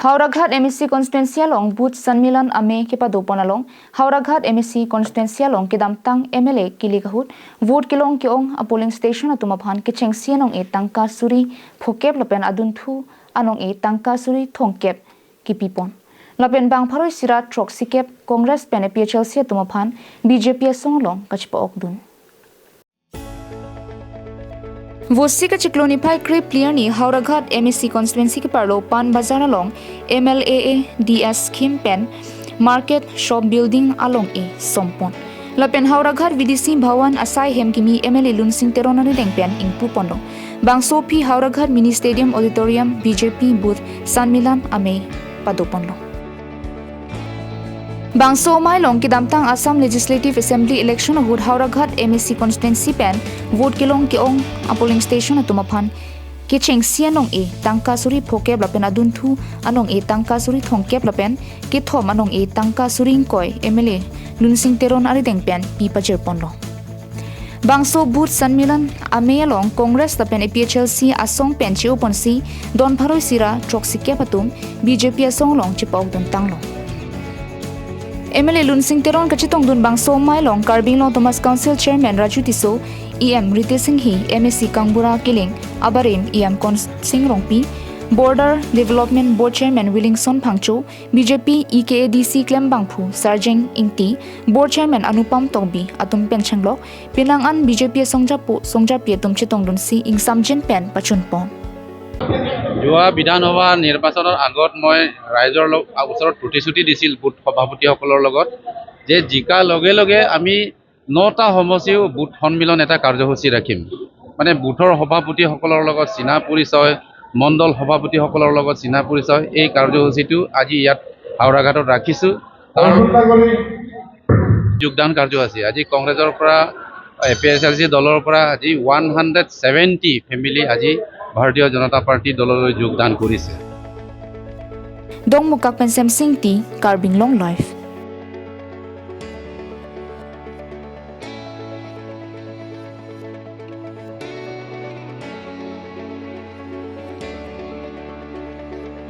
Howraghat MAC Constituency along Booth Sanmilan Amei kepado along Howraghat MAC Constituency along Kidamtang MLA Kilikahut vote kilong kiong a polling station atumaphan kicheng sianong e tangka suri phokep lapen adunthu anong e tangka suri thongkep kipipon lapen bang pharoi sira trok sikep Congress pen PHLC atumaphan BJP songlong kachpa okdun Vosi ka chiklonify creep clear ni Howraghat MAC Constituency ke parlo pan bazar along MLAA DS Kim Pen Market Shop Building along e sompon lapen Howraghat VDC Bhawan asai hem kimi MLA Lunsing Teron ani dengpen ing pupondo bangso pi Howraghat Mini Stadium Auditorium BJP Booth Sanmilan Amei padopondo Bangso Mailong Kidamtang Assam Legislative Assembly election hud Howraghat MAC Constituency pen vote kilong kiong a polling station atumaphan kicheng sianong e tangka suri phokep lapen adunthu anong e tangka suri thongkep lapen kithom anong e tangka suring koi MLA Lunsing Teron ari dengpen pi pajer ponlo Bangso Booth Sanmilan Amei along Congress lapen PHLC asong pen chi oponsi don pharoi sira troksike patum BJP asong long chipok don tanglo MLA Lunsing Teron kachitong dun bangso mailong Karbing Long Thomas Council Chairman Raju Tiso EM Rite Singh hi MAC Kangbura Kiling Abarin EM Kon Singh Rongpi Border Development Board Chairman Willingson Phangcho BJP EKADC Klem Bangphu Sarjeng Ingti Board Chairman Anupam Tongbi Atum Penchanglo Pinangan BJP Songjapi Atum Chitong Dun si ing Samjen Pen Pachunpon যোৱা বিধানসভা নিৰ্বাচনৰ আগত মই ৰাইজৰ ওচৰত প্ৰতিশ্ৰুতি দিছিল booth সভাপতিসকলৰ লগত যে জিকা লগে লগে আমি 9টা সমষ্টিও বুথ সন্মিলন এটা কাৰ্যসূচী ৰাখিম মানে বুথৰ সভাপতিসকলৰ লগত চিনা পৰিচয় মণ্ডল সভাপতিসকলৰ লগত চিনা পৰিচয় এই কাৰ্যসূচীটো আজি ইয়াত হাওৰাঘাটত ৰাখিছো যোগদান কাৰ্যসূচী আজি কংগ্ৰেছৰ পৰা PHLC দলৰ পৰা আজি 170 ফেমিলি আজি Bharatiya Janata Party দললৈ যোগদান কৰিছে Dong Mukak Pensem Singti Karbing Long Life